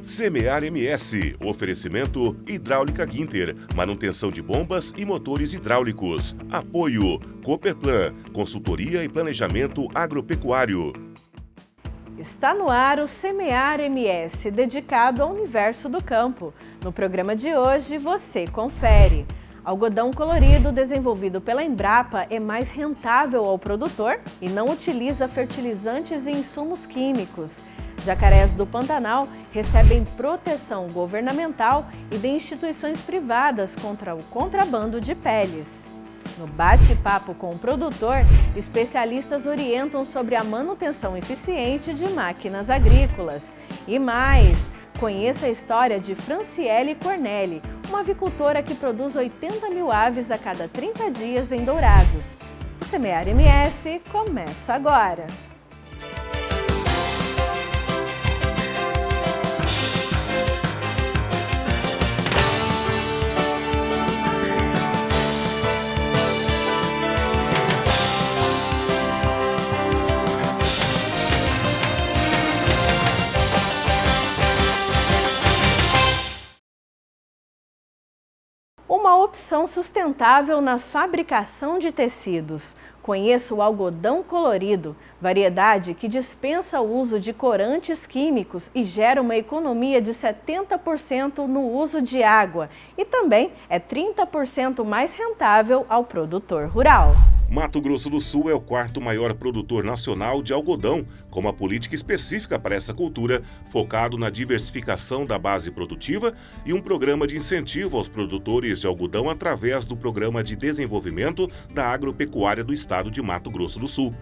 Semear MS, oferecimento Hidráulica Ginter, manutenção de bombas e motores hidráulicos. Apoio Cooperplan, consultoria e planejamento agropecuário. Está no ar o Semear MS, dedicado ao universo do campo. No programa de hoje, você confere. Algodão colorido desenvolvido pela Embrapa é mais rentável ao produtor e não utiliza fertilizantes e insumos químicos. Jacarés do Pantanal recebem proteção governamental e de instituições privadas contra o contrabando de peles. No bate-papo com o produtor, especialistas orientam sobre a manutenção eficiente de máquinas agrícolas. E mais, conheça a história de Franciele Cornelli, uma avicultora que produz 80 mil aves a cada 30 dias em Dourados. O Semear MS começa agora! Uma opção sustentável na fabricação de tecidos. Conheça o algodão colorido, variedade que dispensa o uso de corantes químicos e gera uma economia de 70% no uso de água e também é 30% mais rentável ao produtor rural. Mato Grosso do Sul é o quarto maior produtor nacional de algodão, com uma política específica para essa cultura, focado na diversificação da base produtiva e um programa de incentivo aos produtores de algodão através do Programa de Desenvolvimento da Agropecuária do Estado de Mato Grosso do Sul.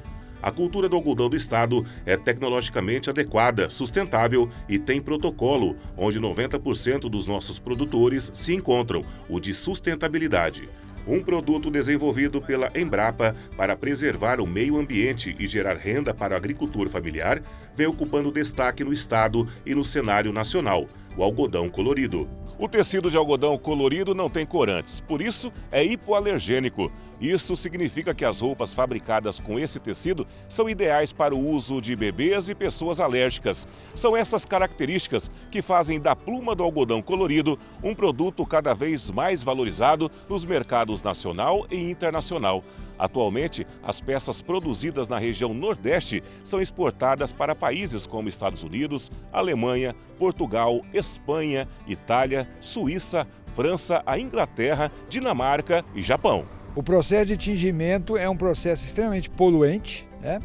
A cultura do algodão do estado é tecnologicamente adequada, sustentável e tem protocolo, onde 90% dos nossos produtores se encontram, o de sustentabilidade. Um produto desenvolvido pela Embrapa para preservar o meio ambiente e gerar renda para o agricultor familiar, vem ocupando destaque no estado e no cenário nacional, o algodão colorido. O tecido de algodão colorido não tem corantes, por isso é hipoalergênico. Isso significa que as roupas fabricadas com esse tecido são ideais para o uso de bebês e pessoas alérgicas. São essas características que fazem da pluma do algodão colorido um produto cada vez mais valorizado nos mercados nacional e internacional. Atualmente, as peças produzidas na região Nordeste são exportadas para países como Estados Unidos, Alemanha, Portugal, Espanha, Itália, Suíça, França, a Inglaterra, Dinamarca e Japão. O processo de tingimento é um processo extremamente poluente, né?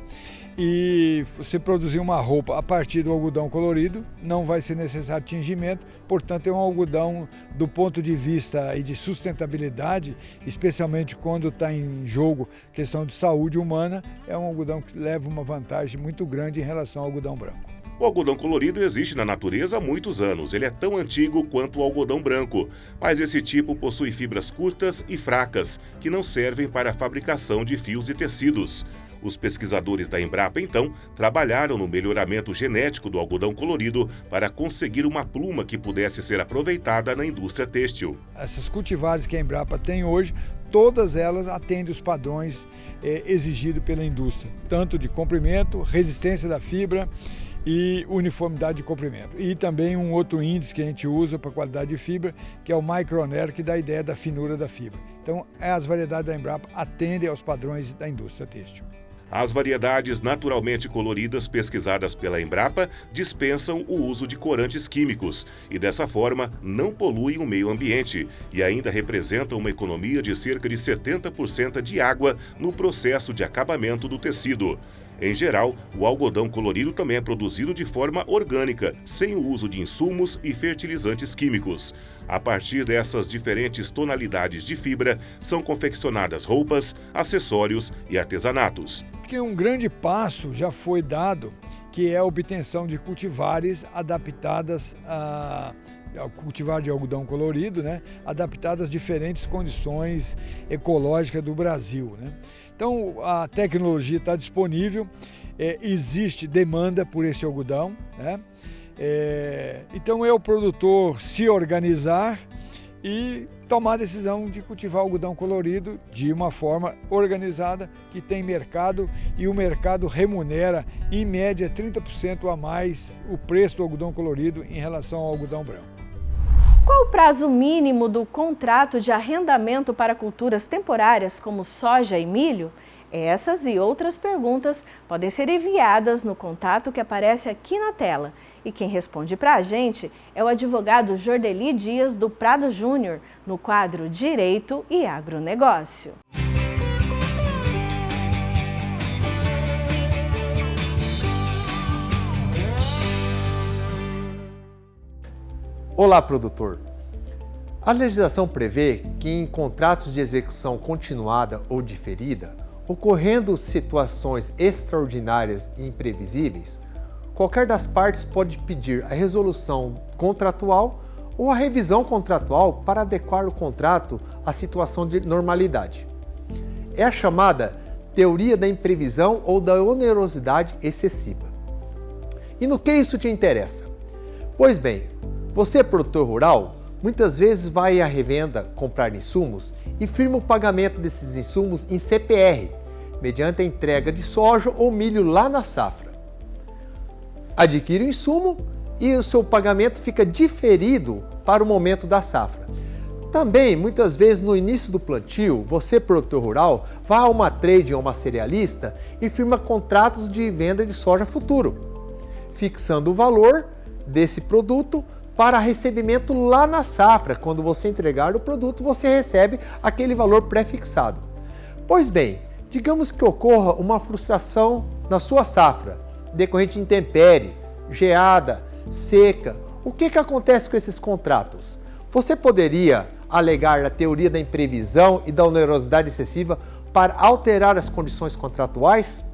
E você produzir uma roupa a partir do algodão colorido não vai ser necessário tingimento, portanto é um algodão do ponto de vista de sustentabilidade, especialmente quando está em jogo questão de saúde humana, é um algodão que leva uma vantagem muito grande em relação ao algodão branco. O algodão colorido existe na natureza há muitos anos. Ele é tão antigo quanto o algodão branco, mas esse tipo possui fibras curtas e fracas, que não servem para a fabricação de fios e tecidos. Os pesquisadores da Embrapa, então, trabalharam no melhoramento genético do algodão colorido para conseguir uma pluma que pudesse ser aproveitada na indústria têxtil. Essas cultivares que a Embrapa tem hoje, todas elas atendem os padrões exigidos pela indústria, tanto de comprimento, resistência da fibra e uniformidade de comprimento. E também um outro índice que a gente usa para qualidade de fibra, que é o Microner, que dá a ideia da finura da fibra. Então, as variedades da Embrapa atendem aos padrões da indústria têxtil. As variedades naturalmente coloridas pesquisadas pela Embrapa dispensam o uso de corantes químicos e, dessa forma, não poluem o meio ambiente e ainda representam uma economia de cerca de 70% de água no processo de acabamento do tecido. Em geral, o algodão colorido também é produzido de forma orgânica, sem o uso de insumos e fertilizantes químicos. A partir dessas diferentes tonalidades de fibra, são confeccionadas roupas, acessórios e artesanatos. Porque um grande passo já foi dado, que é a obtenção de cultivares adaptadas ao cultivar de algodão colorido, né? Adaptadas às diferentes condições ecológicas do Brasil, né? Então, a tecnologia está disponível, existe demanda por esse algodão, né? Então, é o produtor se organizar e tomar a decisão de cultivar algodão colorido de uma forma organizada, que tem mercado e o mercado remunera em média 30% a mais o preço do algodão colorido em relação ao algodão branco. Qual o prazo mínimo do contrato de arrendamento para culturas temporárias como soja e milho? Essas e outras perguntas podem ser enviadas no contato que aparece aqui na tela. E quem responde para a gente é o advogado Jordeli Dias do Prado Júnior, no quadro Direito e Agronegócio. Olá, produtor! A legislação prevê que em contratos de execução continuada ou diferida, ocorrendo situações extraordinárias e imprevisíveis, qualquer das partes pode pedir a resolução contratual ou a revisão contratual para adequar o contrato à situação de normalidade. É a chamada teoria da imprevisão ou da onerosidade excessiva. E no que isso te interessa? Pois bem, você, produtor rural, muitas vezes vai à revenda comprar insumos e firma o pagamento desses insumos em CPR, mediante a entrega de soja ou milho lá na safra. Adquire o insumo e o seu pagamento fica diferido para o momento da safra. Também, muitas vezes no início do plantio, você, produtor rural, vai a uma trade ou uma cerealista e firma contratos de venda de soja futuro, fixando o valor desse produto para recebimento lá na safra. Quando você entregar o produto, você recebe aquele valor pré-fixado. Pois bem, digamos que ocorra uma frustração na sua safra, decorrente de intempérie, geada, seca. O que acontece com esses contratos? Você poderia alegar a teoria da imprevisão e da onerosidade excessiva para alterar as condições contratuais?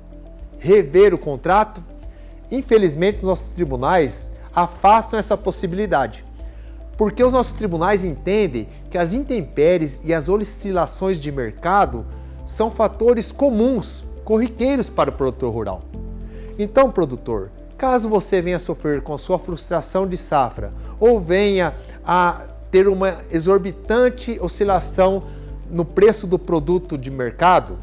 Rever o contrato? Infelizmente, os nossos tribunais afastam essa possibilidade, porque os nossos tribunais entendem que as intempéries e as oscilações de mercado são fatores comuns, corriqueiros para o produtor rural. Então, produtor, caso você venha sofrer com a sua frustração de safra ou venha a ter uma exorbitante oscilação no preço do produto de mercado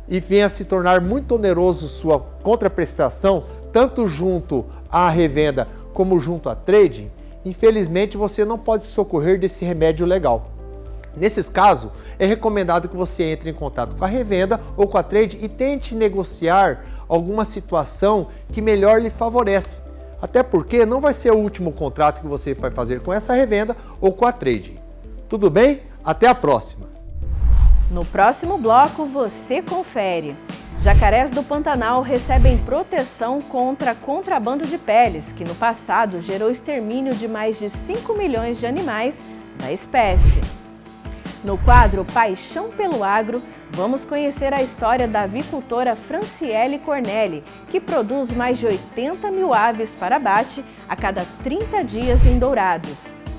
e venha se tornar muito oneroso sua contraprestação, tanto junto à revenda como junto à trading, infelizmente você não pode socorrer desse remédio legal. Nesses casos, é recomendado que você entre em contato com a revenda ou com a trade e tente negociar alguma situação que melhor lhe favorece. Até porque não vai ser o último contrato que você vai fazer com essa revenda ou com a trade. Tudo bem? Até a próxima! No próximo bloco, você confere. Jacarés do Pantanal recebem proteção contra contrabando de peles, que no passado gerou extermínio de mais de 5 milhões de animais da espécie. No quadro Paixão pelo Agro, vamos conhecer a história da avicultora Franciele Cornelli, que produz mais de 80 mil aves para abate a cada 30 dias em Dourados.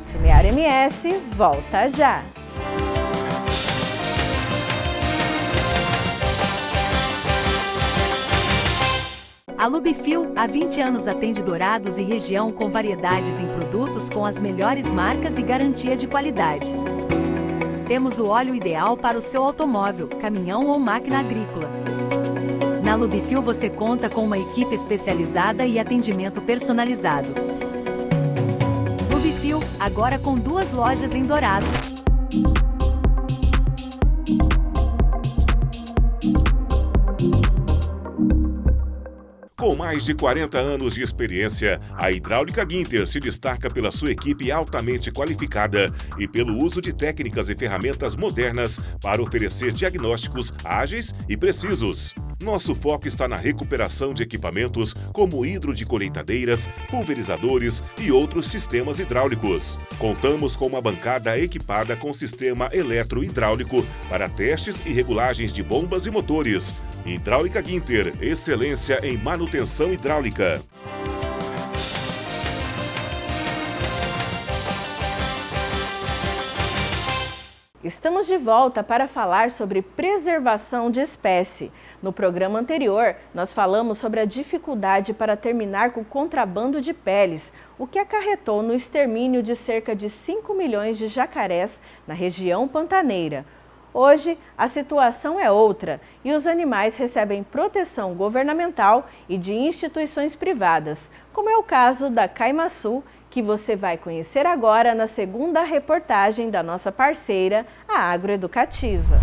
Semear MS volta já! A Lubifil há 20 anos atende Dourados e região com variedades em produtos com as melhores marcas e garantia de qualidade. Temos o óleo ideal para o seu automóvel, caminhão ou máquina agrícola. Na Lubifil você conta com uma equipe especializada e atendimento personalizado. Lubifil, agora com 2 lojas em Dourados. Com mais de 40 anos de experiência, a Hidráulica Ginter se destaca pela sua equipe altamente qualificada e pelo uso de técnicas e ferramentas modernas para oferecer diagnósticos ágeis e precisos. Nosso foco está na recuperação de equipamentos como hidro de colheitadeiras, pulverizadores e outros sistemas hidráulicos. Contamos com uma bancada equipada com sistema eletro-hidráulico para testes e regulagens de bombas e motores. Hidráulica Ginter, excelência em manutenção hidráulica. Estamos de volta para falar sobre preservação de espécie. No programa anterior, nós falamos sobre a dificuldade para terminar com o contrabando de peles, o que acarretou no extermínio de cerca de 5 milhões de jacarés na região pantaneira. Hoje, a situação é outra e os animais recebem proteção governamental e de instituições privadas, como é o caso da Caimaçu, que você vai conhecer agora na segunda reportagem da nossa parceira, a Agroeducativa.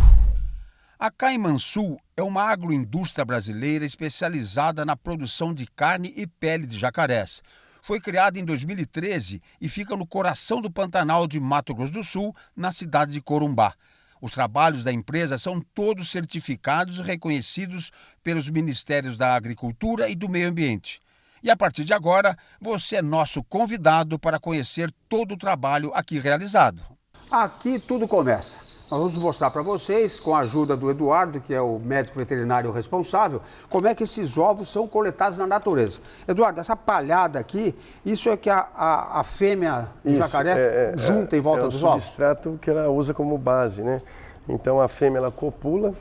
A Caimaçu é uma agroindústria brasileira especializada na produção de carne e pele de jacarés. Foi criada em 2013 e fica no coração do Pantanal de Mato Grosso do Sul, na cidade de Corumbá. Os trabalhos da empresa são todos certificados e reconhecidos pelos Ministérios da Agricultura e do Meio Ambiente. E a partir de agora, você é nosso convidado para conhecer todo o trabalho aqui realizado. Aqui tudo começa. Nós vamos mostrar para vocês, com a ajuda do Eduardo, que é o médico veterinário responsável, como é que esses ovos são coletados na natureza. Eduardo, essa palhada aqui, isso é que a fêmea do jacaré junta em volta dos ovos? É o substrato que ela usa como base, né? Então a fêmea ela copula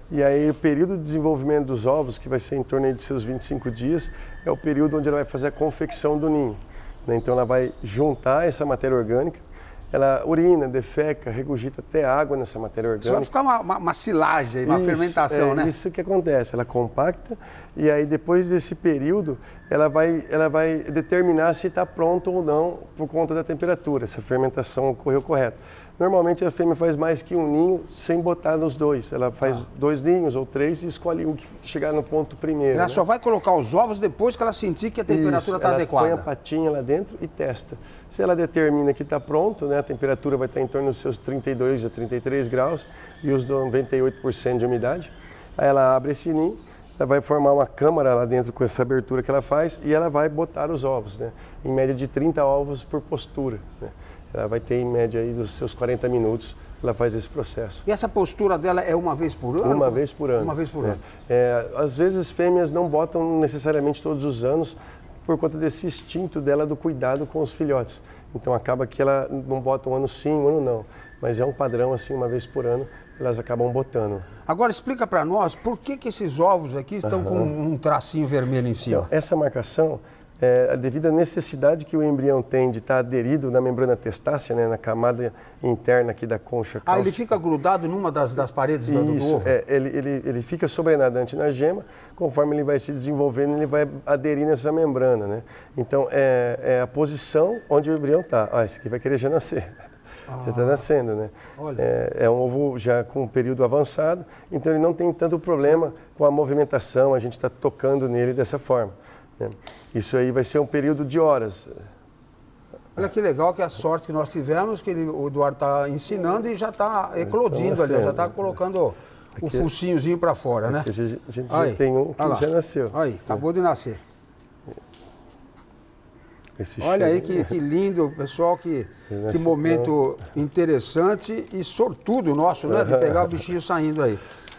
e aí o período de desenvolvimento dos ovos, que vai ser em torno de seus 25 dias, é o período onde ela vai fazer a confecção do ninho, né? Então ela vai juntar essa matéria orgânica, ela urina, defeca, regurgita até água nessa matéria orgânica. Isso vai ficar uma silagem, uma fermentação, né? Isso que acontece, ela compacta e aí depois desse período ela vai determinar se está pronto ou não por conta da temperatura, se a fermentação ocorreu correto. Normalmente a fêmea faz mais que um ninho sem botar nos dois. Ela faz 2 ninhos ou 3 e escolhe um que chegar no ponto primeiro. Ela só vai colocar os ovos depois que ela sentir que a temperatura está adequada. Ela põe a patinha lá dentro e testa. Se ela determina que está pronto, né, a temperatura vai estar em torno dos seus 32 a 33 graus e os 98% de umidade. Aí ela abre esse ninho, ela vai formar uma câmara lá dentro com essa abertura que ela faz e ela vai botar os ovos, né, em média de 30 ovos por postura, né. Ela vai ter em média aí dos seus 40 minutos, ela faz esse processo. E essa postura dela é uma vez por ano? Uma vez por ano. Uma vez por ano. Às vezes as fêmeas não botam necessariamente todos os anos por conta desse instinto dela do cuidado com os filhotes. Então acaba que ela não bota um ano sim, um ano não. Mas é um padrão assim, uma vez por ano, elas acabam botando. Agora explica para nós por que esses ovos aqui estão com um tracinho vermelho em cima. Então, essa marcação é devido à necessidade que o embrião tem de estar aderido na membrana testácea, né, na camada interna aqui da concha cáustica. Ele fica grudado numa das paredes do ovo? Ele fica sobrenadante na gema, conforme ele vai se desenvolvendo, ele vai aderir nessa membrana, né? Então, é a posição onde o embrião está. Esse aqui vai querer já nascer. Já está nascendo, né? É um ovo já com um período avançado, então ele não tem tanto problema com a movimentação, a gente está tocando nele dessa forma. Isso aí vai ser um período de horas. Olha que legal, que a sorte que nós tivemos, que o Eduardo está ensinando e já está eclodindo ali, já está colocando o focinhozinho para fora, né? A gente já tem um que já nasceu. Aí, acabou de nascer. Olha aí que lindo, pessoal, que momento interessante e sortudo nosso, né? De pegar o bichinho saindo aí.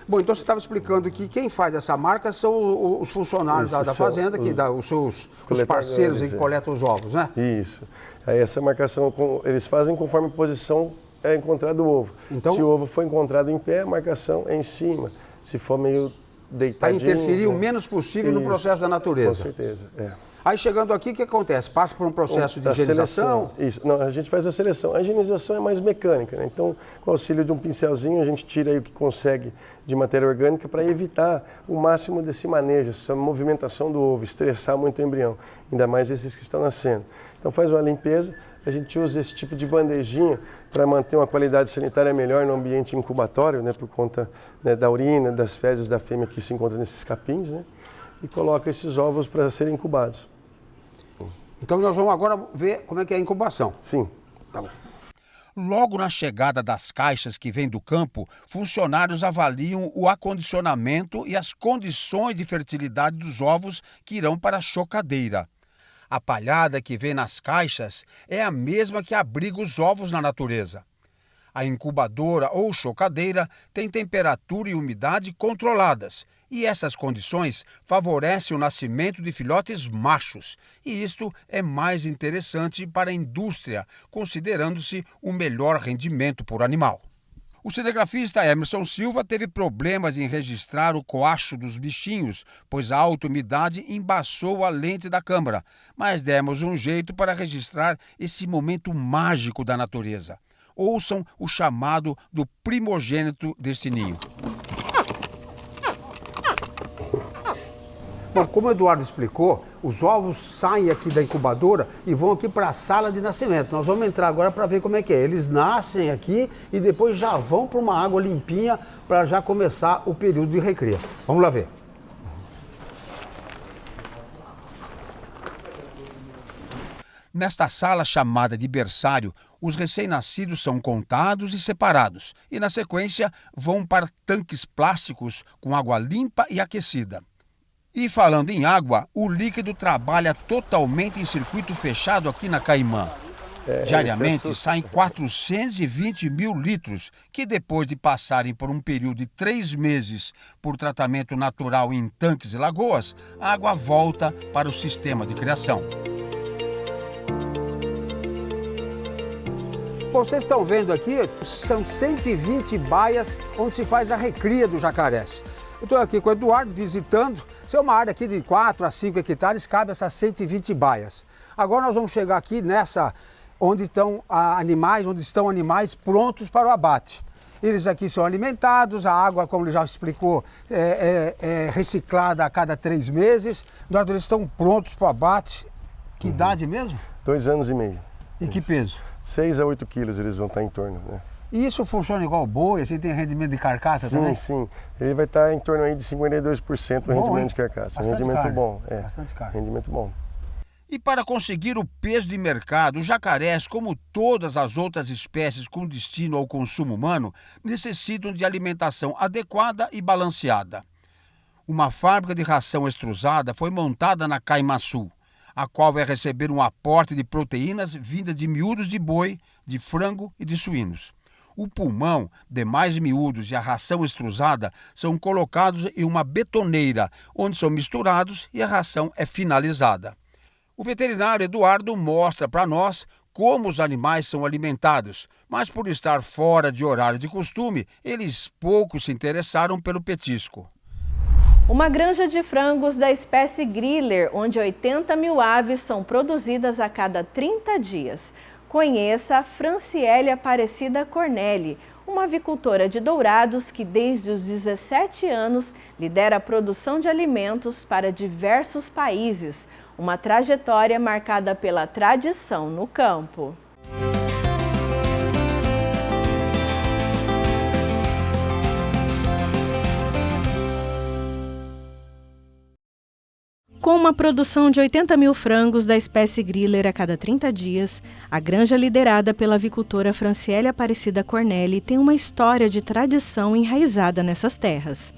Bom, então você estava explicando que quem faz essa marca são os funcionários da fazenda, os parceiros que coletam os ovos, né? Isso. Aí essa marcação, eles fazem conforme a posição é encontrado o ovo. Então, se o ovo for encontrado em pé, a marcação é em cima. Se for meio deitadinho... Para interferir o menos possível no processo da natureza. Com certeza, Aí chegando aqui, o que acontece? Passa por um processo de higienização? Isso, não, a gente faz a seleção. A higienização é mais mecânica, né? Então, com o auxílio de um pincelzinho, a gente tira aí o que consegue de matéria orgânica para evitar o máximo desse manejo, essa movimentação do ovo, estressar muito o embrião, ainda mais esses que estão nascendo. Então faz uma limpeza, a gente usa esse tipo de bandejinha para manter uma qualidade sanitária melhor no ambiente incubatório, né? Por conta, né, da urina, das fezes da fêmea que se encontra nesses capins, né? E coloca esses ovos para serem incubados. Então nós vamos agora ver como é que é a incubação. Sim. Tá bom. Logo na chegada das caixas que vêm do campo, funcionários avaliam o acondicionamento e as condições de fertilidade dos ovos que irão para a chocadeira. A palhada que vem nas caixas é a mesma que abriga os ovos na natureza. A incubadora ou chocadeira tem temperatura e umidade controladas, e essas condições favorecem o nascimento de filhotes machos, e isto é mais interessante para a indústria, considerando-se o melhor rendimento por animal. O cinegrafista Emerson Silva teve problemas em registrar o coacho dos bichinhos, pois a alta umidade embaçou a lente da câmera. Mas demos um jeito para registrar esse momento mágico da natureza. Ouçam o chamado do primogênito deste ninho. Bom, como o Eduardo explicou, os ovos saem aqui da incubadora e vão aqui para a sala de nascimento. Nós vamos entrar agora para ver como é que é. Eles nascem aqui e depois já vão para uma água limpinha para já começar o período de recria. Vamos lá ver. Nesta sala chamada de berçário, os recém-nascidos são contados e separados e, na sequência, vão para tanques plásticos com água limpa e aquecida. E falando em água, o líquido trabalha totalmente em circuito fechado aqui na Caimã. Diariamente saem 420 mil litros, que depois de passarem por um período de 3 meses por tratamento natural em tanques e lagoas, a água volta para o sistema de criação. Bom, vocês estão vendo aqui, são 120 baias onde se faz a recria dos jacarés. Eu estou aqui com o Eduardo visitando. Isso é uma área aqui de 4 a 5 hectares, cabe essas 120 baias. Agora nós vamos chegar aqui nessa, onde estão animais prontos para o abate. Eles aqui são alimentados, a água, como ele já explicou, é reciclada a cada 3 meses. Eduardo, eles estão prontos para o abate. Que idade mesmo? 2 anos e meio. E que peso? 6 a 8 quilos eles vão estar em torno, né? E isso funciona igual o boi? Assim, tem rendimento de carcaça também? Sim. Ele vai estar em torno aí de 52% do rendimento de carcaça. Bastante rendimento carne. Bom. Bastante carne. Rendimento bom. E para conseguir o peso de mercado, os jacarés, como todas as outras espécies com destino ao consumo humano, necessitam de alimentação adequada e balanceada. Uma fábrica de ração extrusada foi montada na Caimaçu, a qual vai receber um aporte de proteínas vinda de miúdos de boi, de frango e de suínos. O pulmão, demais miúdos e a ração extrusada são colocados em uma betoneira, onde são misturados e a ração é finalizada. O veterinário Eduardo mostra para nós como os animais são alimentados, mas por estar fora de horário de costume, eles pouco se interessaram pelo petisco. Uma granja de frangos da espécie Griller, onde 80 mil aves são produzidas a cada 30 dias. Conheça a Franciele Aparecida Cornelli, uma avicultora de Dourados que desde os 17 anos lidera a produção de alimentos para diversos países. Uma trajetória marcada pela tradição no campo. Com uma produção de 80 mil frangos da espécie Griller a cada 30 dias, a granja liderada pela avicultora Franciele Aparecida Cornelli tem uma história de tradição enraizada nessas terras.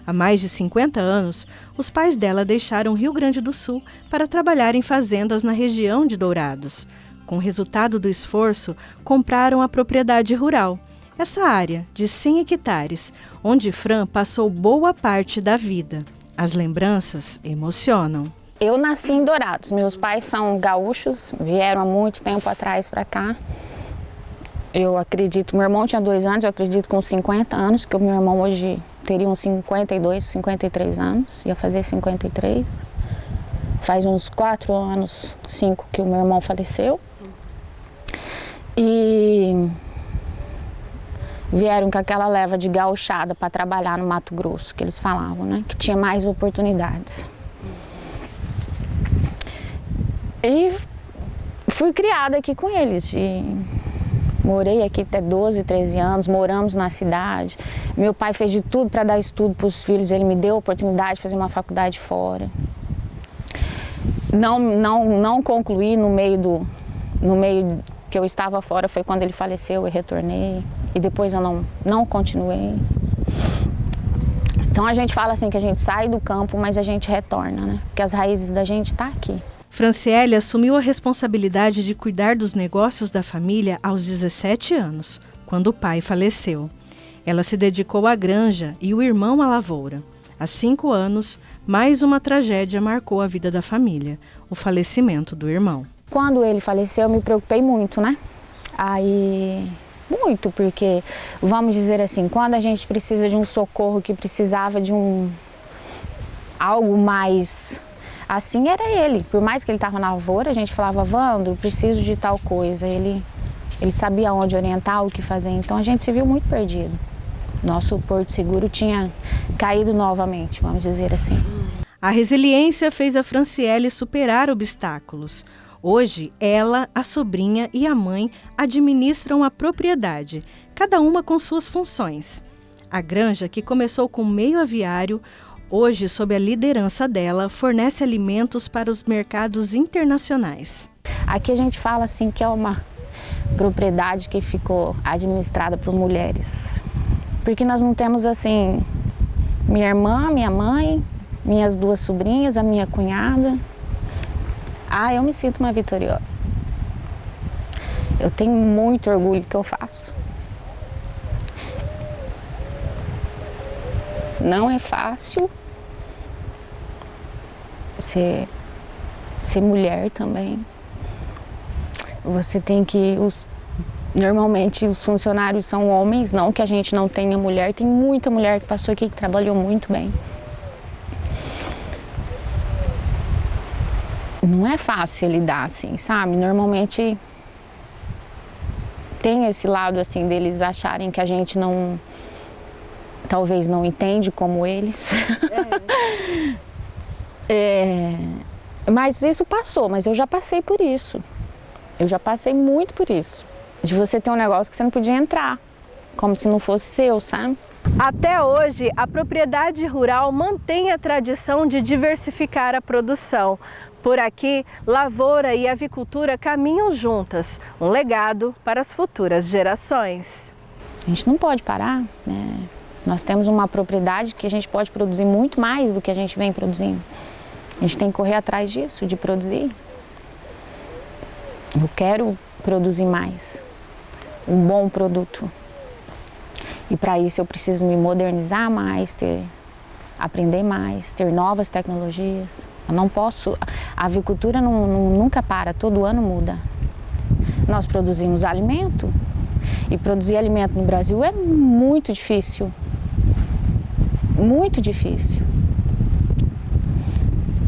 Há mais de 50 anos, os pais dela deixaram Rio Grande do Sul para trabalhar em fazendas na região de Dourados. Com o resultado do esforço, compraram a propriedade rural, essa área de 100 hectares, onde Fran passou boa parte da vida. As lembranças emocionam. Eu nasci em Dourados, meus pais são gaúchos, vieram há muito tempo atrás para cá. Eu acredito, meu irmão tinha 2 anos, eu acredito com 50 anos, que o meu irmão hoje teria uns 52, 53 anos, ia fazer 53. Faz uns 4 anos, 5 que o meu irmão faleceu. E vieram com aquela leva de gauchada para trabalhar no Mato Grosso, que eles falavam, né? Que tinha mais oportunidades. E fui criada aqui com eles. Morei aqui até 12, 13 anos, moramos na cidade. Meu pai fez de tudo para dar estudo para os filhos, ele me deu a oportunidade de fazer uma faculdade fora. Não concluí no meio que eu estava fora, foi quando ele faleceu, eu retornei. E depois eu não continuei. Então a gente fala assim que a gente sai do campo, mas a gente retorna, né? Porque as raízes da gente estão aqui. Franciele assumiu a responsabilidade de cuidar dos negócios da família aos 17 anos, quando o pai faleceu. Ela se dedicou à granja e o irmão à lavoura. Há 5 anos, mais uma tragédia marcou a vida da família, o falecimento do irmão. Quando ele faleceu, eu me preocupei muito, né? Aí Muito, porque, vamos dizer assim, quando a gente precisa de um socorro, que precisava de algo mais assim, era ele. Por mais que ele estava na lavoura, a gente falava, Vandro, preciso de tal coisa. Ele sabia onde orientar, o que fazer, então a gente se viu muito perdido. Nosso Porto Seguro tinha caído novamente, vamos dizer assim. A resiliência fez a Franciele superar obstáculos. Hoje, ela, a sobrinha e a mãe administram a propriedade, cada uma com suas funções. A granja, que começou com meio aviário, hoje, sob a liderança dela, fornece alimentos para os mercados internacionais. Aqui a gente fala assim que é uma propriedade que ficou administrada por mulheres. Porque nós não temos assim, minha irmã, minha mãe, minhas 2 sobrinhas, a minha cunhada. Eu me sinto uma vitoriosa. Eu tenho muito orgulho do que eu faço. Não é fácil ser mulher também. Você tem que... Normalmente os funcionários são homens, não que a gente não tenha mulher. Tem muita mulher que passou aqui que trabalhou muito bem. Não é fácil lidar assim, sabe? Normalmente tem esse lado assim deles acharem que a gente não... Talvez não entende como eles. Mas isso passou, mas eu já passei por isso. Eu já passei muito por isso. De você ter um negócio que você não podia entrar, como se não fosse seu, sabe? Até hoje, a propriedade rural mantém a tradição de diversificar a produção. Por aqui, lavoura e avicultura caminham juntas, um legado para as futuras gerações. A gente não pode parar, né? Nós temos uma propriedade que a gente pode produzir muito mais do que a gente vem produzindo. A gente tem que correr atrás disso, de produzir. Eu quero produzir mais, um bom produto. E para isso eu preciso me modernizar mais, aprender mais, ter novas tecnologias. Eu não posso, a avicultura nunca para, todo ano muda. Nós produzimos alimento e produzir alimento no Brasil é muito difícil. Muito difícil.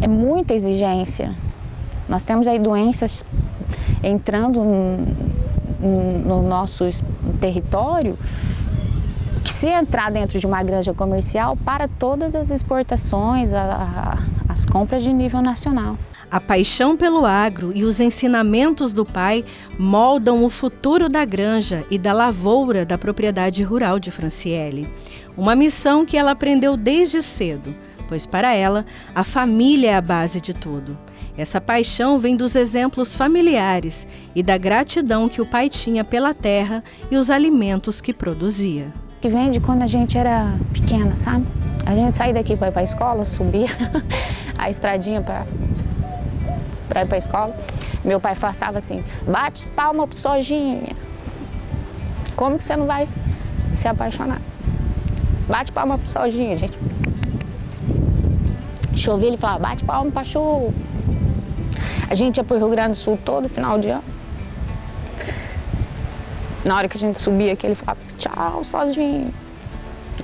É muita exigência. Nós temos aí doenças entrando no nosso território, que se entrar dentro de uma granja comercial, para todas as exportações, as compras de nível nacional. A paixão pelo agro e os ensinamentos do pai moldam o futuro da granja e da lavoura da propriedade rural de Franciele. Uma missão que ela aprendeu desde cedo, pois para ela, a família é a base de tudo. Essa paixão vem dos exemplos familiares e da gratidão que o pai tinha pela terra e os alimentos que produzia. Que vem de quando a gente era pequena, sabe? A gente saía daqui para ir para a escola, subia a estradinha para ir para a escola. Meu pai passava assim, bate palma pro sojinha. Como que você não vai se apaixonar? Bate palma pro sojinha, gente. Chovia, ele falava, bate palma pra chuva. A gente ia pro Rio Grande do Sul todo final de ano. Na hora que a gente subia aqui, ele falava, tchau, sozinho.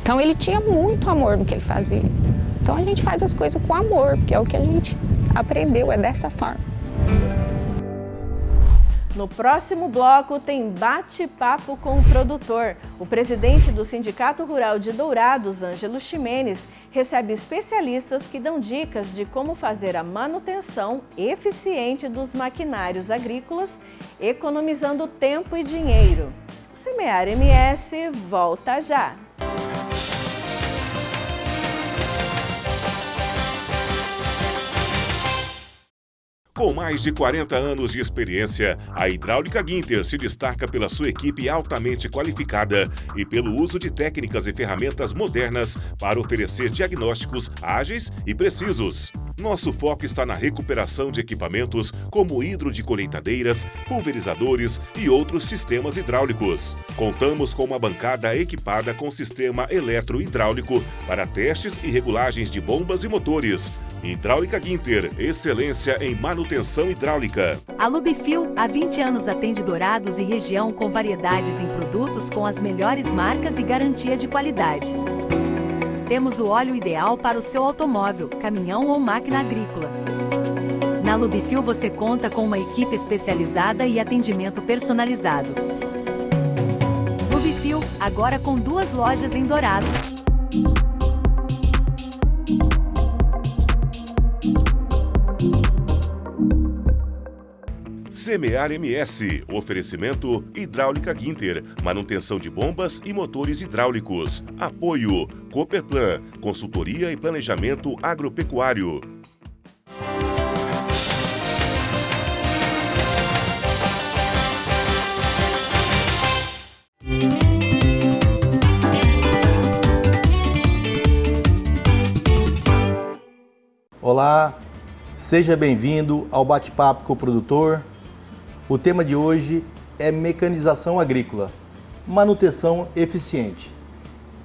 Então ele tinha muito amor no que ele fazia. Então a gente faz as coisas com amor, porque é o que a gente aprendeu, é dessa forma. No próximo bloco tem bate-papo com o produtor. O presidente do Sindicato Rural de Dourados, Ângelo Ximenes, recebe especialistas que dão dicas de como fazer a manutenção eficiente dos maquinários agrícolas, economizando tempo e dinheiro. O Semear MS volta já! Com mais de 40 anos de experiência, a Hidráulica Guinter se destaca pela sua equipe altamente qualificada e pelo uso de técnicas e ferramentas modernas para oferecer diagnósticos ágeis e precisos. Nosso foco está na recuperação de equipamentos como hidro de colheitadeiras, pulverizadores e outros sistemas hidráulicos. Contamos com uma bancada equipada com sistema eletrohidráulico para testes e regulagens de bombas e motores. Hidráulica Ginter, excelência em manutenção hidráulica. A Lubifil, há 20 anos atende Dourados e região com variedades em produtos com as melhores marcas e garantia de qualidade. Temos o óleo ideal para o seu automóvel, caminhão ou máquina agrícola. Na Lubifil você conta com uma equipe especializada e atendimento personalizado. Lubifil, agora com 2 lojas em Dourados. Semear MS, oferecimento Hidráulica Ginter, manutenção de bombas e motores hidráulicos. Apoio Cooperplan, consultoria e planejamento agropecuário. Olá, seja bem-vindo ao Bate-Papo com o Produtor. O tema de hoje é mecanização agrícola, manutenção eficiente.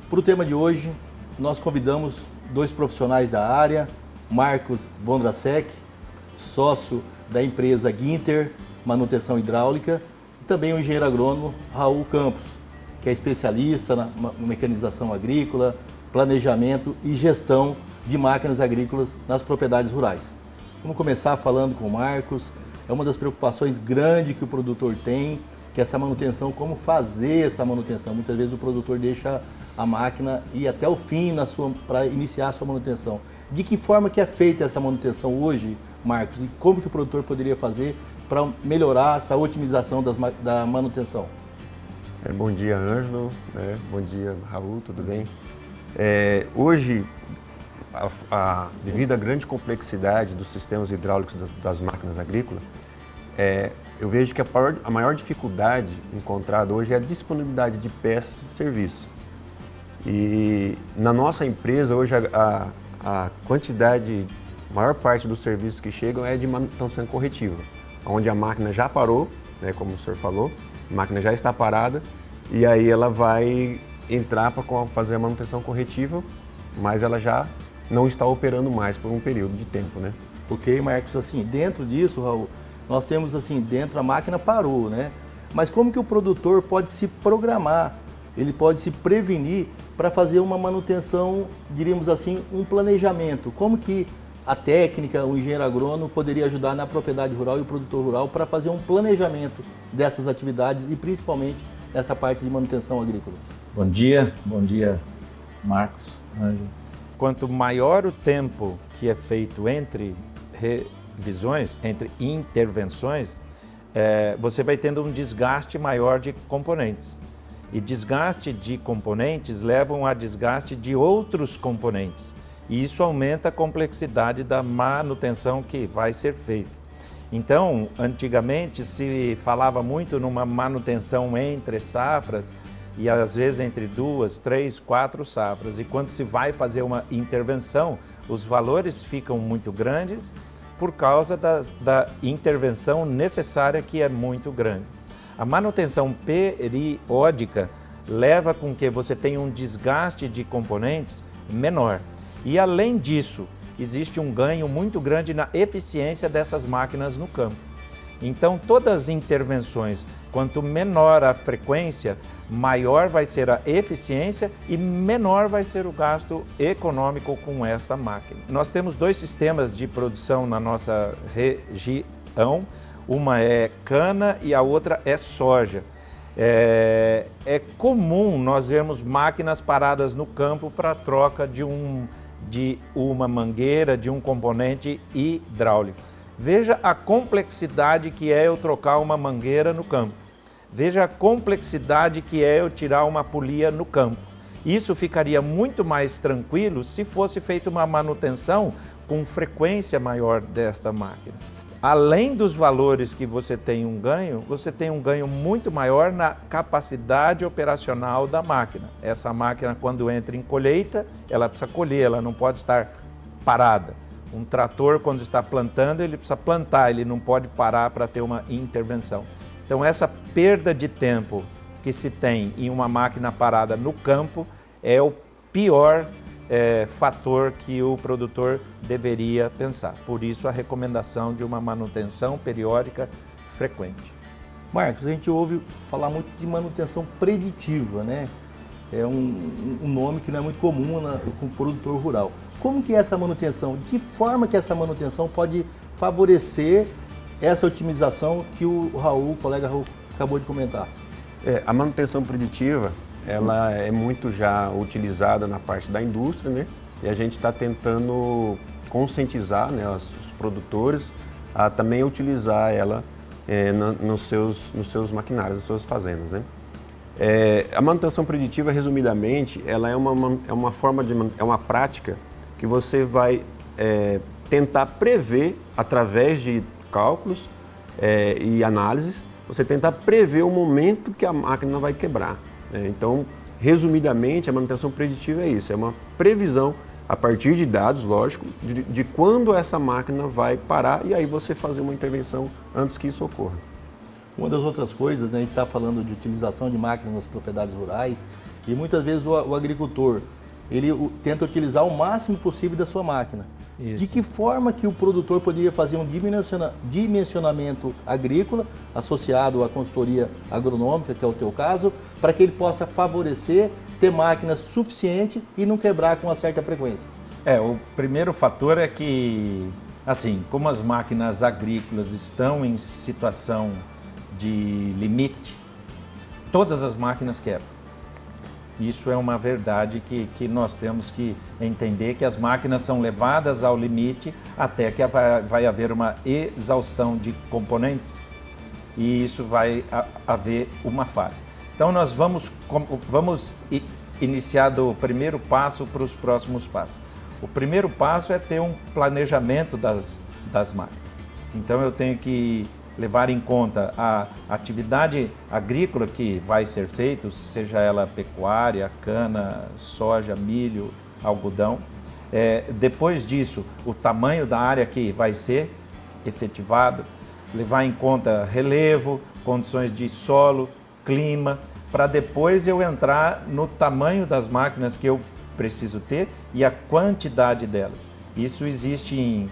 Para o tema de hoje, nós convidamos 2 profissionais da área, Marcos Vondrasek, sócio da empresa Ginter Manutenção Hidráulica, e também o engenheiro agrônomo Raul Campos, que é especialista na mecanização agrícola, planejamento e gestão de máquinas agrícolas nas propriedades rurais. Vamos começar falando com o Marcos. É uma das preocupações grandes que o produtor tem, que é essa manutenção, como fazer essa manutenção. Muitas vezes o produtor deixa a máquina ir até o fim para iniciar a sua manutenção. De que forma que é feita essa manutenção hoje, Marcos, e como que o produtor poderia fazer para melhorar essa otimização da manutenção? Bom dia, Ângelo. Bom dia, Raul, tudo bem? Hoje, devido à grande complexidade dos sistemas hidráulicos das máquinas agrícolas, eu vejo que a maior dificuldade encontrada hoje é a disponibilidade de peças e serviço. E na nossa empresa, hoje, a maior parte dos serviços que chegam é de manutenção corretiva, onde a máquina já parou, como o senhor falou, a máquina já está parada, e aí ela vai entrar para fazer a manutenção corretiva, mas ela já não está operando mais por um período de tempo, né? Ok, Marcos, assim, dentro disso, Raul, nós temos assim, dentro a máquina parou, né? Mas como que o produtor pode se programar, ele pode se prevenir para fazer uma manutenção, diríamos assim, um planejamento? Como que a técnica, o engenheiro agrônomo poderia ajudar na propriedade rural e o produtor rural para fazer um planejamento dessas atividades e principalmente nessa parte de manutenção agrícola? Bom dia, Marcos, Ângelo. Quanto maior o tempo que é feito entre revisões, entre intervenções, você vai tendo um desgaste maior de componentes. E desgaste de componentes levam a desgaste de outros componentes. E isso aumenta a complexidade da manutenção que vai ser feita. Então, antigamente se falava muito numa manutenção entre safras, e às vezes entre 2, 3, 4 safras. E quando se vai fazer uma intervenção, os valores ficam muito grandes por causa da intervenção necessária, que é muito grande. A manutenção periódica leva com que você tenha um desgaste de componentes menor. E além disso, existe um ganho muito grande na eficiência dessas máquinas no campo. Então, todas as intervenções, quanto menor a frequência, maior vai ser a eficiência e menor vai ser o gasto econômico com esta máquina. Nós temos 2 sistemas de produção na nossa região, uma é cana e a outra é soja. É comum nós vermos máquinas paradas no campo para troca de uma mangueira, de um componente hidráulico. Veja a complexidade que é eu trocar uma mangueira no campo. Veja a complexidade que é eu tirar uma polia no campo. Isso ficaria muito mais tranquilo se fosse feita uma manutenção com frequência maior desta máquina. Além dos valores que você tem um ganho muito maior na capacidade operacional da máquina. Essa máquina, quando entra em colheita, ela precisa colher, ela não pode estar parada. Um trator, quando está plantando, ele precisa plantar, ele não pode parar para ter uma intervenção. Então, essa perda de tempo que se tem em uma máquina parada no campo é o pior fator que o produtor deveria pensar. Por isso, a recomendação de uma manutenção periódica frequente. Marcos, a gente ouve falar muito de manutenção preditiva, né? É um nome que não é muito comum com o produtor rural. Como que é essa manutenção? De que forma que essa manutenção pode favorecer essa otimização que o colega Raul, acabou de comentar? A manutenção preditiva, ela é muito já utilizada na parte da indústria, né? E a gente está tentando conscientizar, né, os produtores a também utilizar ela nos seus maquinários, nas suas fazendas, né? A manutenção preditiva, resumidamente, ela é uma prática que você vai tentar prever, através de cálculos e análises, você tentar prever o momento que a máquina vai quebrar. Então, resumidamente, a manutenção preditiva é isso, é uma previsão a partir de dados, lógico, de quando essa máquina vai parar e aí você fazer uma intervenção antes que isso ocorra. Uma das outras coisas, né, a gente está falando de utilização de máquinas nas propriedades rurais e muitas vezes o agricultor, ele tenta utilizar o máximo possível da sua máquina. Isso. De que forma que o produtor poderia fazer um dimensionamento agrícola associado à consultoria agronômica, que é o teu caso, para que ele possa favorecer ter máquinas suficientes e não quebrar com uma certa frequência? O primeiro fator é que, assim, como as máquinas agrícolas estão em situação de limite, todas as máquinas quebram. Isso é uma verdade que nós temos que entender, que as máquinas são levadas ao limite até que vai haver uma exaustão de componentes e isso vai haver uma falha. Então nós vamos iniciar do primeiro passo para os próximos passos. O primeiro passo é ter um planejamento das máquinas. Então eu tenho que levar em conta a atividade agrícola que vai ser feita, seja ela pecuária, cana, soja, milho, algodão. Depois disso, o tamanho da área que vai ser efetivado, levar em conta relevo, condições de solo, clima, para depois eu entrar no tamanho das máquinas que eu preciso ter e a quantidade delas. Isso existe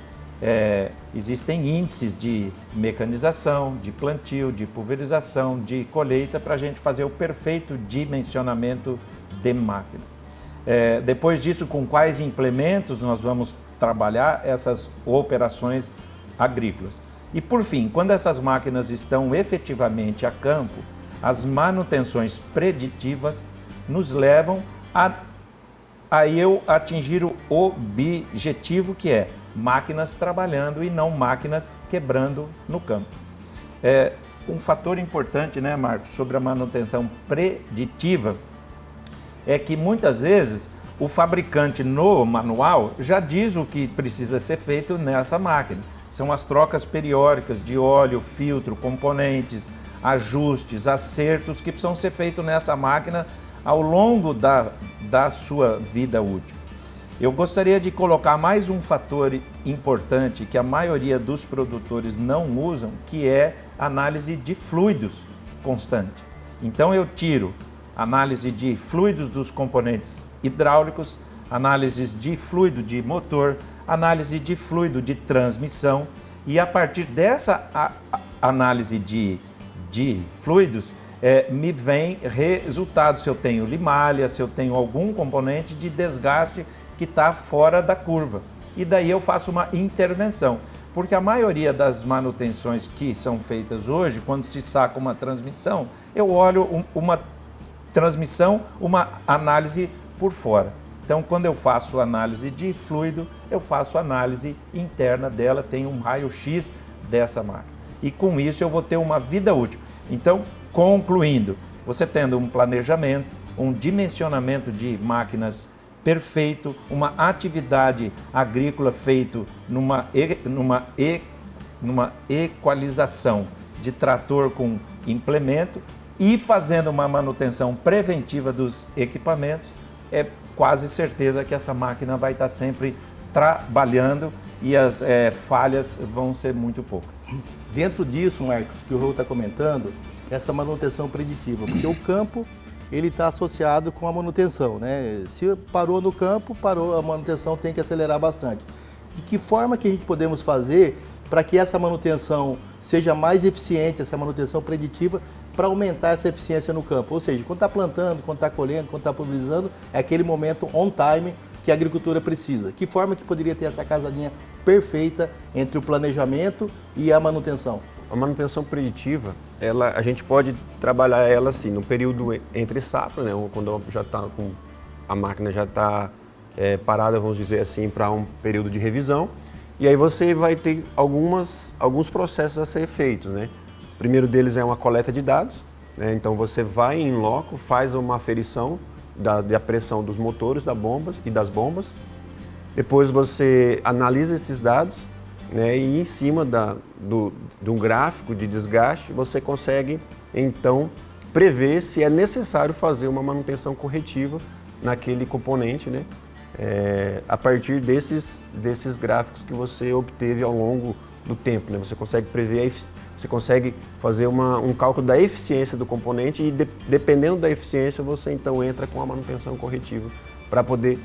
existem índices de mecanização, de plantio, de pulverização, de colheita para a gente fazer o perfeito dimensionamento de máquina. Depois disso, com quais implementos nós vamos trabalhar essas operações agrícolas. E por fim, quando essas máquinas estão efetivamente a campo, as manutenções preditivas nos levam a eu atingir o objetivo que é máquinas trabalhando e não máquinas quebrando no campo. Um fator importante, né, Marcos, sobre a manutenção preditiva é que muitas vezes o fabricante no manual já diz o que precisa ser feito nessa máquina. São as trocas periódicas de óleo, filtro, componentes, ajustes, acertos que precisam ser feitos nessa máquina ao longo da sua vida útil. Eu gostaria de colocar mais um fator importante que a maioria dos produtores não usam, que é análise de fluidos constante. Então eu tiro análise de fluidos dos componentes hidráulicos, análises de fluido de motor, análise de fluido de transmissão e a partir dessa análise de fluidos me vem resultado se eu tenho limalha, se eu tenho algum componente de desgaste que está fora da curva. E daí eu faço uma intervenção, porque a maioria das manutenções que são feitas hoje, quando se saca uma transmissão, eu olho uma transmissão, uma análise por fora. Então, quando eu faço análise de fluido, eu faço análise interna dela, tem um raio-x dessa máquina. E com isso eu vou ter uma vida útil. Então, concluindo, você tendo um planejamento, um dimensionamento de máquinas perfeito, uma atividade agrícola feito numa equalização de trator com implemento e fazendo uma manutenção preventiva dos equipamentos, é quase certeza que essa máquina vai estar sempre trabalhando e as falhas vão ser muito poucas. Dentro disso, Marcos, que o Rô está comentando, essa manutenção preditiva, porque o campo ele está associado com a manutenção, né? Se parou no campo, parou, a manutenção tem que acelerar bastante. De que forma que a gente podemos fazer para que essa manutenção seja mais eficiente, essa manutenção preditiva, para aumentar essa eficiência no campo? Ou seja, quando está plantando, quando está colhendo, quando está pulverizando, é aquele momento on time que a agricultura precisa. Que forma que poderia ter essa casadinha perfeita entre o planejamento e a manutenção? A manutenção preditiva, a gente pode trabalhar ela assim, no período entre safra, né, quando já tá a máquina já está parada, vamos dizer assim, para um período de revisão. E aí você vai ter alguns processos a ser feitos, né? O primeiro deles é uma coleta de dados, né? Então você vai em loco, faz uma aferição da pressão dos motores das bombas. Depois você analisa esses dados, né? E em cima de um gráfico de desgaste, você consegue então prever se é necessário fazer uma manutenção corretiva naquele componente, né? A partir desses gráficos que você obteve ao longo do tempo, né? Você consegue prever, você consegue fazer um cálculo da eficiência do componente e dependendo da eficiência você então entra com a manutenção corretiva para poder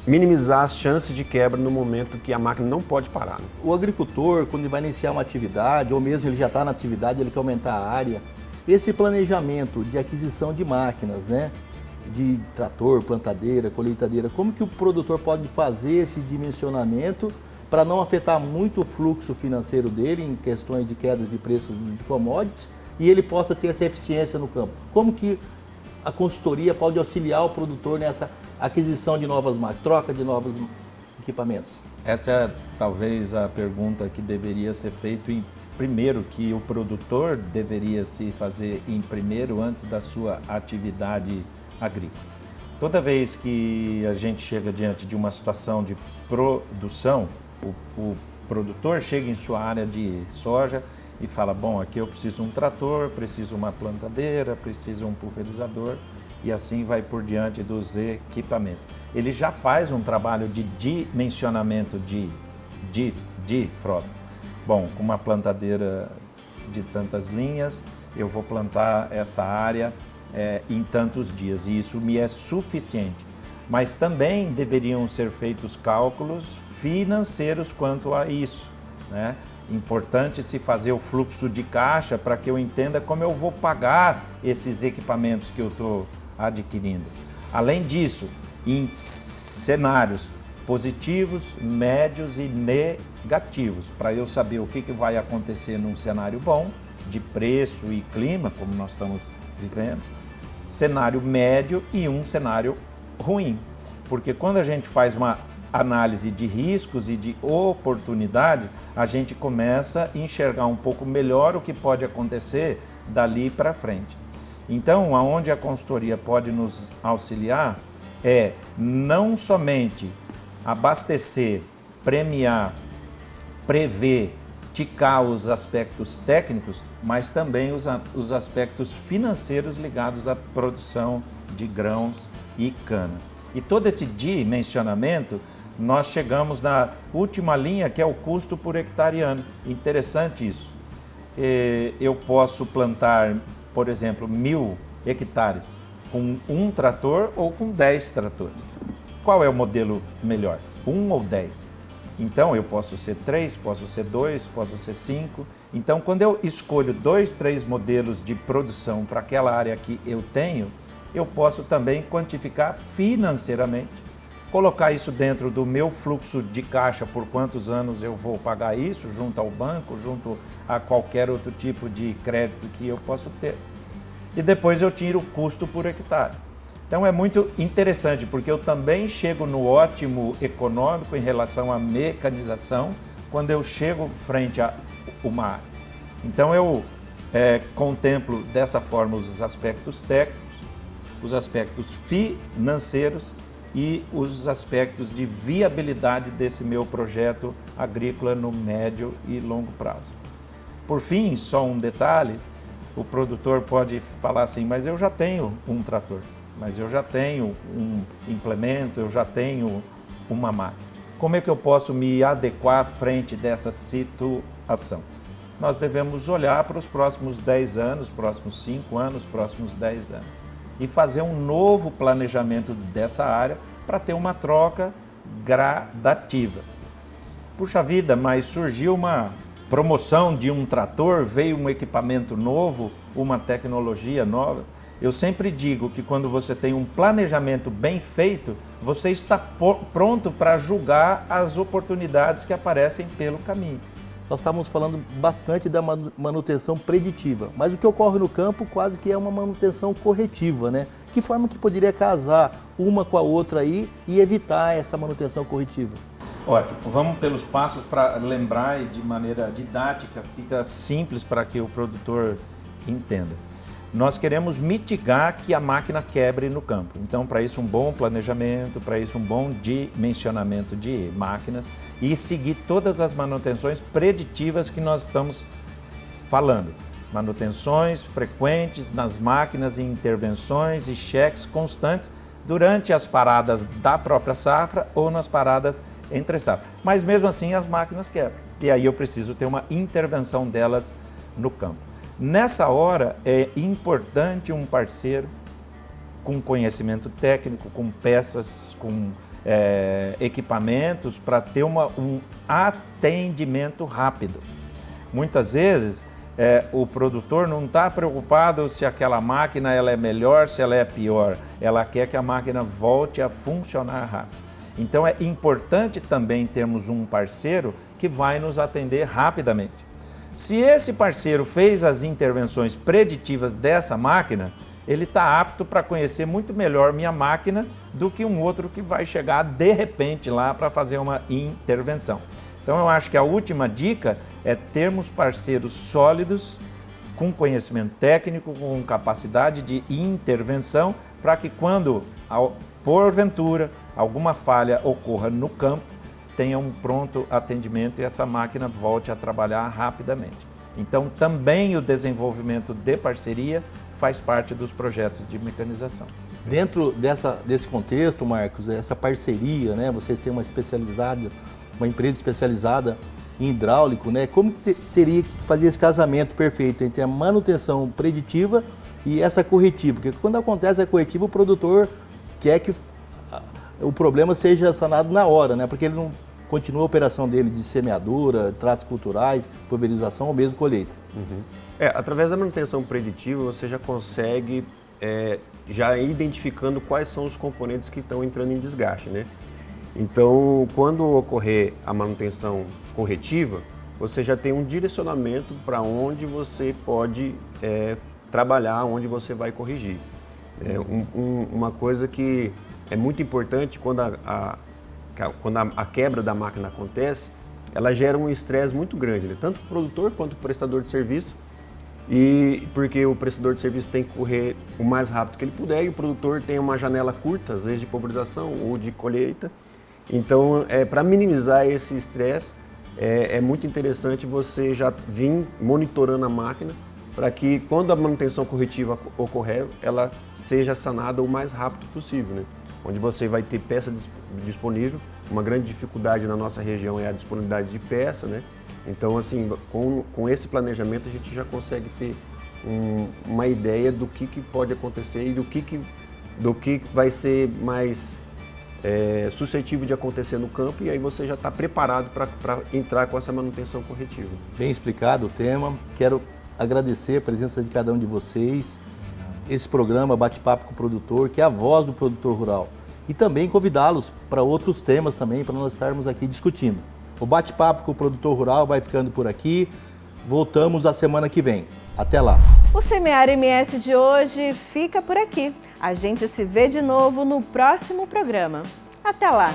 minimizar as chances de quebra no momento que a máquina não pode parar, né? O agricultor, quando ele vai iniciar uma atividade, ou mesmo ele já está na atividade, ele quer aumentar a área, esse planejamento de aquisição de máquinas, né? De trator, plantadeira, colheitadeira, como que o produtor pode fazer esse dimensionamento para não afetar muito o fluxo financeiro dele em questões de quedas de preços de commodities e ele possa ter essa eficiência no campo? Como que a consultoria pode auxiliar o produtor nessa aquisição de novas máquinas, troca de novos equipamentos? Essa é talvez a pergunta que deveria ser feita primeiro, que o produtor deveria se fazer em primeiro antes da sua atividade agrícola. Toda vez que a gente chega diante de uma situação de produção, o produtor chega em sua área de soja e fala, bom, aqui eu preciso um trator, preciso uma plantadeira, preciso um pulverizador e assim vai por diante dos equipamentos. Ele já faz um trabalho de dimensionamento de frota. Bom, com uma plantadeira de tantas linhas, eu vou plantar essa área em tantos dias e isso me é suficiente. Mas também deveriam ser feitos cálculos financeiros quanto a isso, né? Importante se fazer o fluxo de caixa para que eu entenda como eu vou pagar esses equipamentos que eu estou adquirindo. Além disso, em cenários positivos, médios e negativos, para eu saber o que vai acontecer num cenário bom, de preço e clima, como nós estamos vivendo, cenário médio e um cenário ruim. Porque quando a gente faz uma análise de riscos e de oportunidades, a gente começa a enxergar um pouco melhor o que pode acontecer dali para frente. Então, aonde a consultoria pode nos auxiliar é não somente abastecer, premiar, prever, ticar os aspectos técnicos, mas também os aspectos financeiros ligados à produção de grãos e cana. E todo esse dimensionamento, nós chegamos na última linha, que é o custo por hectare ano. Interessante isso. Eu posso plantar, por exemplo, 1000 hectares com um trator ou com 10 tratores. Qual é o modelo melhor? 1 ou 10? Então, eu posso ser 3, posso ser 2, posso ser 5. Então, quando eu escolho 2, 3 modelos de produção para aquela área que eu tenho, eu posso também quantificar financeiramente, colocar isso dentro do meu fluxo de caixa, por quantos anos eu vou pagar isso, junto ao banco, junto a qualquer outro tipo de crédito que eu posso ter. E depois eu tiro o custo por hectare. Então é muito interessante, porque eu também chego no ótimo econômico em relação à mecanização, quando eu chego frente a uma área. Então eu contemplo dessa forma os aspectos técnicos, os aspectos financeiros e os aspectos de viabilidade desse meu projeto agrícola no médio e longo prazo. Por fim, só um detalhe, o produtor pode falar assim, mas eu já tenho um trator, mas eu já tenho um implemento, eu já tenho uma máquina. Como é que eu posso me adequar frente dessa situação? Nós devemos olhar para os próximos 10 anos, próximos 5 anos, próximos 10 anos e fazer um novo planejamento dessa área para ter uma troca gradativa. Puxa vida, mas surgiu uma promoção de um trator, veio um equipamento novo, uma tecnologia nova. Eu sempre digo que quando você tem um planejamento bem feito, você está pronto para julgar as oportunidades que aparecem pelo caminho. Nós estávamos falando bastante da manutenção preditiva, mas o que ocorre no campo quase que é uma manutenção corretiva, né? Que forma que poderia casar uma com a outra aí e evitar essa manutenção corretiva? Ótimo, vamos pelos passos para lembrar e de maneira didática, fica simples para que o produtor entenda. Nós queremos mitigar que a máquina quebre no campo. Então, para isso, um bom planejamento, para isso, um bom dimensionamento de máquinas e seguir todas as manutenções preditivas que nós estamos falando. Manutenções frequentes nas máquinas e intervenções e cheques constantes durante as paradas da própria safra ou nas paradas entre safra. Mas, mesmo assim, as máquinas quebram. E aí eu preciso ter uma intervenção delas no campo. Nessa hora, é importante um parceiro com conhecimento técnico, com peças, com equipamentos, para ter um atendimento rápido. Muitas vezes, o produtor não está preocupado se aquela máquina ela é melhor, se ela é pior. Ela quer que a máquina volte a funcionar rápido. Então, é importante também termos um parceiro que vai nos atender rapidamente. Se esse parceiro fez as intervenções preditivas dessa máquina, ele está apto para conhecer muito melhor minha máquina do que um outro que vai chegar de repente lá para fazer uma intervenção. Então eu acho que a última dica é termos parceiros sólidos, com conhecimento técnico, com capacidade de intervenção, para que quando, porventura, alguma falha ocorra no campo, tenha um pronto atendimento e essa máquina volte a trabalhar rapidamente. Então, também o desenvolvimento de parceria faz parte dos projetos de mecanização. Dentro desse contexto, Marcos, essa parceria, né? Vocês têm uma empresa especializada em hidráulico, né? Como teria que fazer esse casamento perfeito entre a manutenção preditiva e essa corretiva? Porque quando acontece a corretiva, o produtor quer que o problema seja sanado na hora, né? Porque ele não continua a operação dele de semeadura, tratos culturais, pulverização ou mesmo colheita. Uhum. Através da manutenção preditiva, você já consegue já ir identificando quais são os componentes que estão entrando em desgaste, né? Então, quando ocorrer a manutenção corretiva, você já tem um direcionamento para onde você pode trabalhar, onde você vai corrigir. Uma coisa que é muito importante quando a quebra da máquina acontece, ela gera um estresse muito grande, né? Tanto o produtor quanto o prestador de serviço, e porque o prestador de serviço tem que correr o mais rápido que ele puder e o produtor tem uma janela curta, às vezes de pulverização ou de colheita. Então, para minimizar esse estresse, é muito interessante você já vir monitorando a máquina para que quando a manutenção corretiva ocorrer, ela seja sanada o mais rápido possível, né? Onde você vai ter peça disponível. Uma grande dificuldade na nossa região é a disponibilidade de peça, né? Então, assim, com esse planejamento a gente já consegue ter uma ideia do que pode acontecer e do que vai ser mais suscetível de acontecer no campo, e aí você já está preparado para entrar com essa manutenção corretiva. Bem explicado o tema. Quero agradecer a presença de cada um de vocês. Esse programa Bate-Papo com o Produtor, que é a voz do produtor rural. E também convidá-los para outros temas também, para nós estarmos aqui discutindo. O Bate-Papo com o Produtor Rural vai ficando por aqui. Voltamos a semana que vem. Até lá. O Semear MS de hoje fica por aqui. A gente se vê de novo no próximo programa. Até lá!